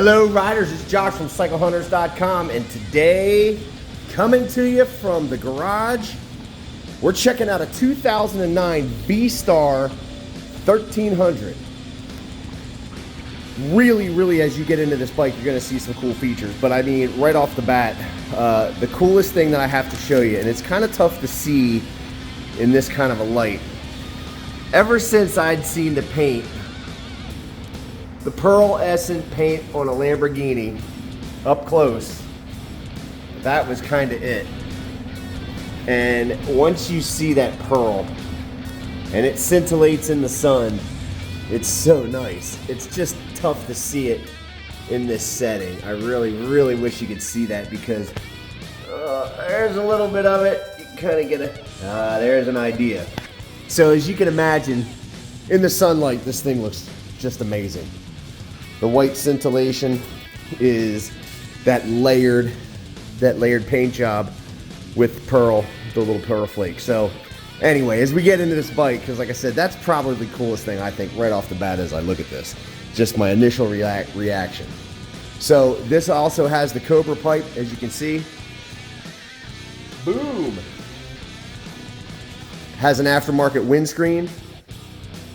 Hello riders, it's Josh from CycleHunters.com, and today, coming to you from the garage, we're checking out a 2009 VStar 1300. Really, as you get into this bike, you're gonna see some cool features, but I mean, right off the bat, the coolest thing that I have to show you, and it's kind of tough to see in this kind of a light. Ever since I'd seen the paint, the pearlescent paint on a Lamborghini up close, that was kind of it. And once you see that pearl and it scintillates in the sun, it's so nice. It's just tough to see it in this setting. I really wish you could see that, because there's a little bit of it. You kind of get there's an idea. So as you can imagine, in the sunlight, this thing looks just amazing. The white scintillation is that layered paint job with pearl, the little pearl flake. So anyway, as we get into this bike, because like I said, that's probably the coolest thing I think right off the bat as I look at this. Just my initial reaction. So this also has the Cobra pipe, as you can see. Boom! Has an aftermarket windscreen.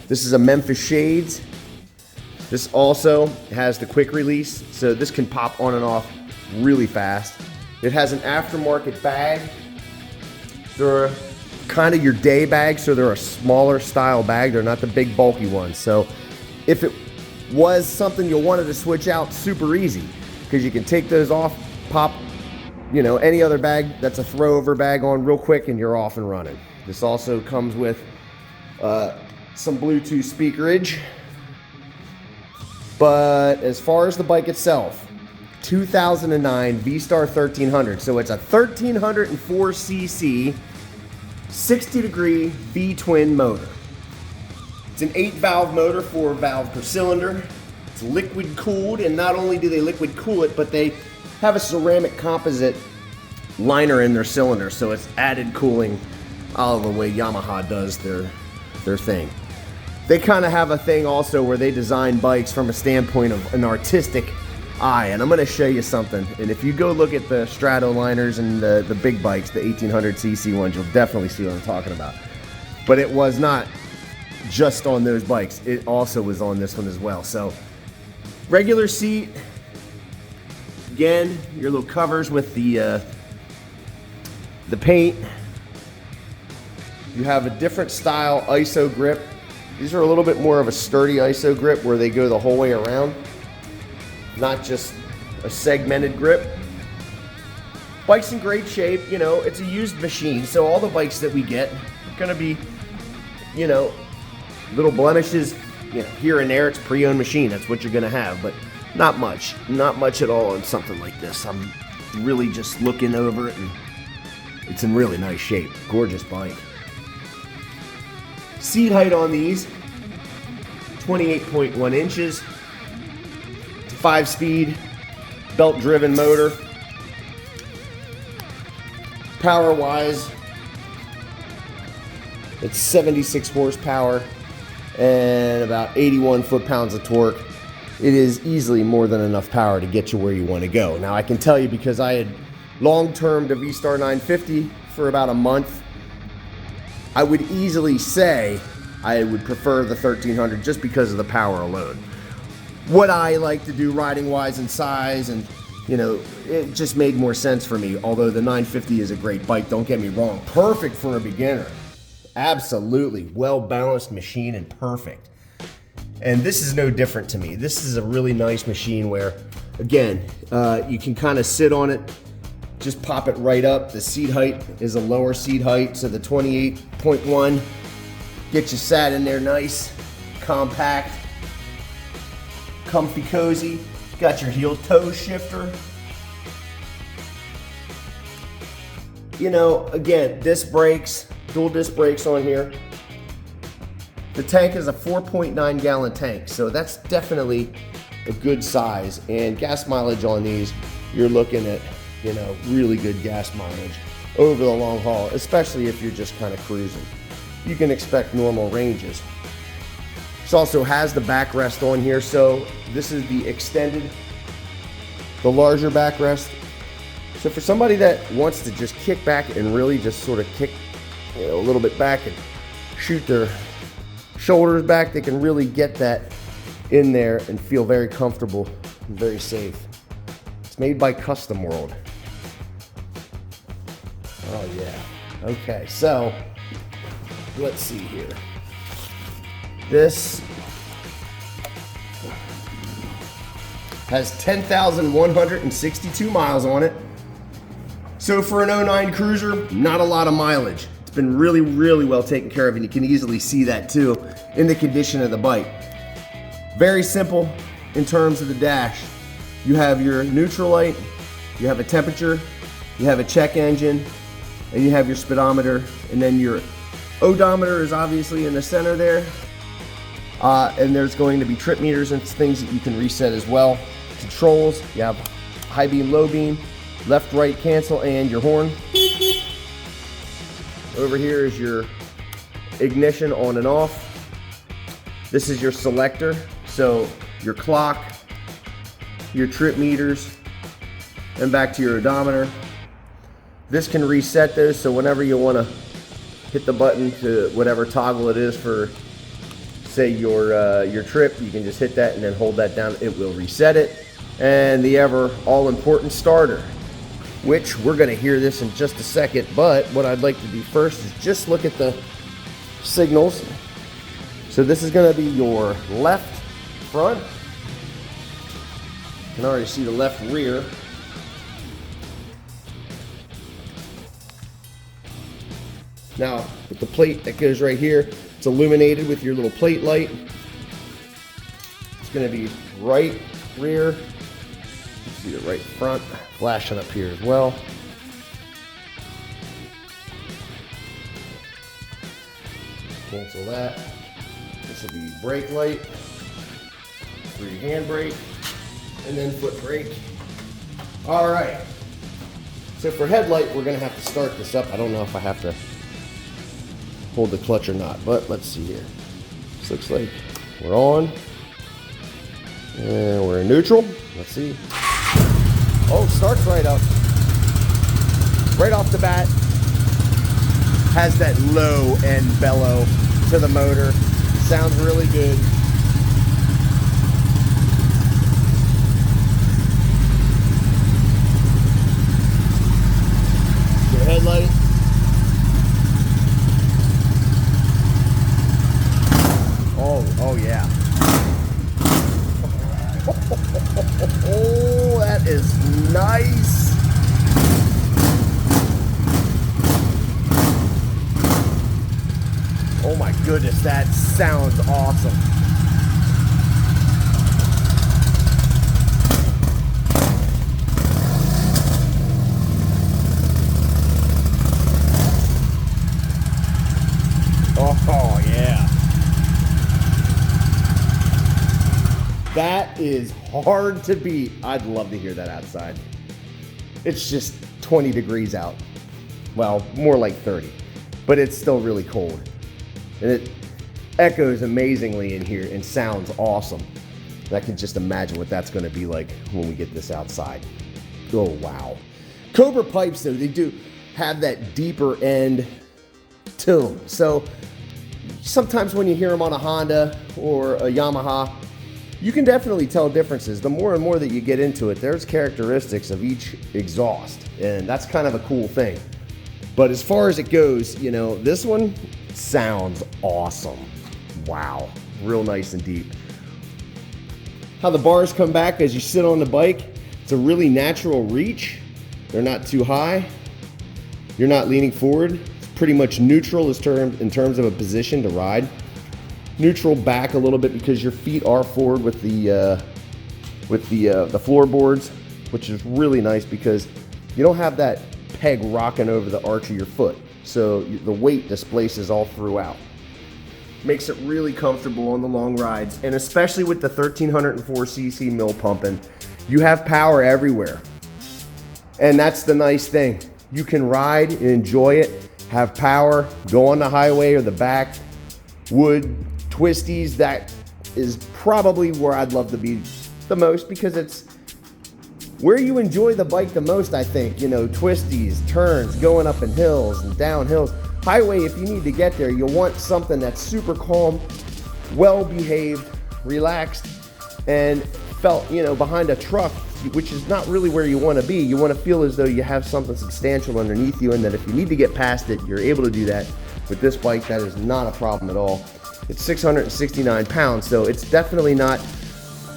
This is a Memphis Shades. This also has the quick release, so this can pop on and off really fast. It has an aftermarket bag. They're kind of your day bags, so they're a smaller style bag. They're not the big bulky ones. So if it was something you wanted to switch out, super easy, because you can take those off, pop, you know, any other bag that's a throw over bag on real quick, and you're off and running. This also comes with some Bluetooth speakerage. But as far as the bike itself, 2009 VStar 1300. So it's a 1304cc 60-degree V-twin motor. It's an 8-valve motor, 4 valve per cylinder. It's liquid cooled, and not only do they liquid cool it, but they have a ceramic composite liner in their cylinder, so it's added cooling all the way Yamaha does their thing. They kind of have a thing also where they design bikes from a standpoint of an artistic eye, and I'm going to show you something. And if you go look at the Stratoliners and the big bikes, the 1800cc ones, you'll definitely see what I'm talking about. But it was not just on those bikes. It also was on this one as well. So regular seat, again, your little covers with the paint. You have a different style ISO grip. These are a little bit more of a sturdy ISO grip where they go the whole way around, not just a segmented grip. Bike's in great shape, you know, it's a used machine, so all the bikes that we get are gonna be, you know, little blemishes, you know, here and there. It's a pre-owned machine, that's what you're gonna have, but not much at all on something like this. I'm really just looking over it, and it's in really nice shape. Gorgeous bike. Seat height on these, 28.1 inches. 5-speed, belt-driven motor. Power-wise, it's 76 horsepower and about 81 foot-pounds of torque. It is easily more than enough power to get you where you want to go. Now, I can tell you, because I had long-termed a VStar 950 for about a month, I would easily say I would prefer the 1300 just because of the power alone. What I like to do riding-wise and size, and you know, it just made more sense for me. Although the 950 is a great bike, don't get me wrong, perfect for a beginner. Absolutely, well-balanced machine and perfect. And this is no different to me. This is a really nice machine where, again, you can kind of sit on it, just pop it right up. The seat height is a lower seat height, so the 28.1 gets you sat in there nice, compact, comfy, cozy. Got your heel toe shifter. You know, again, disc brakes, dual disc brakes on here. The tank is a 4.9 gallon tank, so that's definitely a good size. And gas mileage on these, you're looking at, you know, really good gas mileage over the long haul, especially if you're just kind of cruising. You can expect normal ranges. This also has the backrest on here, so this is the extended the larger backrest. So for somebody that wants to just kick back and really just sort of kick, you know, a little bit back and shoot their shoulders back, they can really get that in there and feel very comfortable and very safe. It's made by Custom World. Oh yeah. Okay, so let's see here. This has 10,162 miles on it. So for an 09 Cruiser, not a lot of mileage. It's been really, really well taken care of, and you can easily see that too in the condition of the bike. Very simple in terms of the dash. You have your neutral light, you have a temperature, you have a check engine, and you have your speedometer, and then your odometer is obviously in the center there. And there's going to be trip meters and things that you can reset as well. Controls, you have high beam, low beam, left, right, cancel, and your horn. Over here is your ignition on and off. This is your selector, so your clock, your trip meters, and back to your odometer. This can reset those, so whenever you want to hit the button to whatever toggle it is for, say, your trip, you can just hit that and then hold that down. It will reset it. And the ever all-important starter, which we're going to hear this in just a second, but what I'd like to do first is just look at the signals. So this is going to be your left front. You can already see the left rear. Now, with the plate that goes right here, it's illuminated with your little plate light. It's going to be right rear. You see the right front flashing up here as well. Cancel that. This will be brake light, free handbrake, and then foot brake. All right. So for headlight, we're going to have to start this up. I don't know if I have to hold the clutch or not, but let's see here. This looks like we're on. And we're in neutral. Let's see. Oh, starts right up. Right off the bat. Has that low end bellow to the motor. Sounds really good. Your headlight. Oh yeah. Oh, that is nice. Oh my goodness, that sounds awesome. Oh yeah. That is hard to beat. I'd love to hear that outside. It's just 20 degrees out. Well, more like 30, but it's still really cold. And it echoes amazingly in here and sounds awesome. And I can just imagine what that's gonna be like when we get this outside. Oh, wow. Cobra pipes, though, they do have that deeper end to them. So sometimes when you hear them on a Honda or a Yamaha, you can definitely tell differences. The more and more that you get into it, there's characteristics of each exhaust, and that's kind of a cool thing. But as far as it goes, you know, this one sounds awesome. Wow, real nice and deep. How the bars come back as you sit on the bike, it's a really natural reach. They're not too high. You're not leaning forward. It's pretty much neutral in terms of a position to ride. Neutral back a little bit because your feet are forward with the floorboards, which is really nice because you don't have that peg rocking over the arch of your foot, so the weight displaces all throughout. Makes it really comfortable on the long rides, and especially with the 1304cc mill pumping, you have power everywhere, and that's the nice thing. You can ride and enjoy it, have power, go on the highway or the back, wood, twisties. That is probably where I'd love to be the most because it's where you enjoy the bike the most, I think, you know, twisties, turns, going up in hills and down hills. Highway, if you need to get there, you'll want something that's super calm, well behaved, relaxed, and felt, you know, behind a truck, which is not really where you want to be. You want to feel as though you have something substantial underneath you, and that if you need to get past it, you're able to do that. With this bike, that is not a problem at all. It's 669 pounds, so it's definitely not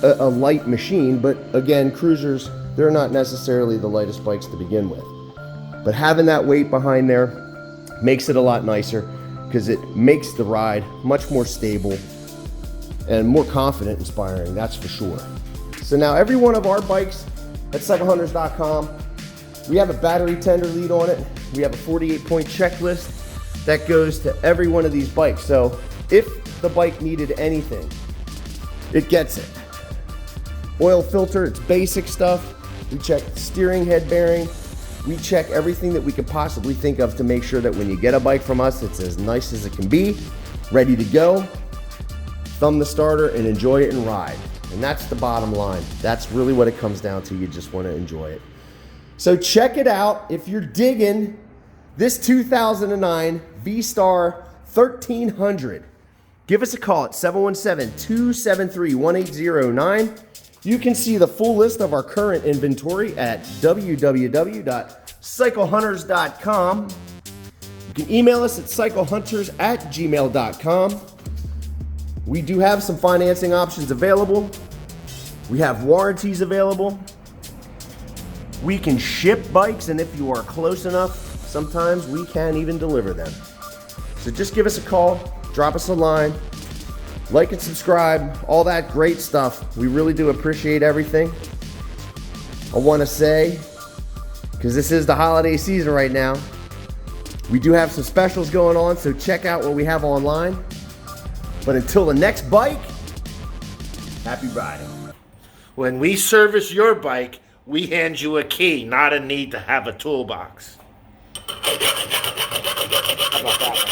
a light machine, but again, cruisers, they're not necessarily the lightest bikes to begin with. But having that weight behind there makes it a lot nicer, because it makes the ride much more stable and more confident inspiring, that's for sure. So now every one of our bikes at cyclehunters.com, we have a battery tender lead on it. We have a 48-point checklist that goes to every one of these bikes. So if the bike needed anything, it gets it. Oil filter, it's basic stuff. We check the steering head bearing. We check everything that we could possibly think of to make sure that when you get a bike from us, it's as nice as it can be, ready to go. Thumb the starter and enjoy it and ride. And that's the bottom line. That's really what it comes down to. You just want to enjoy it. So check it out. If you're digging this 2009 VStar 1300, give us a call at 717-273-1809. You can see the full list of our current inventory at www.cyclehunters.com. You can email us at cyclehunters@gmail.com. We do have some financing options available. We have warranties available. We can ship bikes, and if you are close enough, sometimes we can even deliver them. So just give us a call, drop us a line, like and subscribe, all that great stuff. We really do appreciate everything. I want to say, because this is the holiday season right now, we do have some specials going on, so check out what we have online. But until the next bike, happy riding. When we service your bike, we hand you a key, not a need to have a toolbox. How about that one?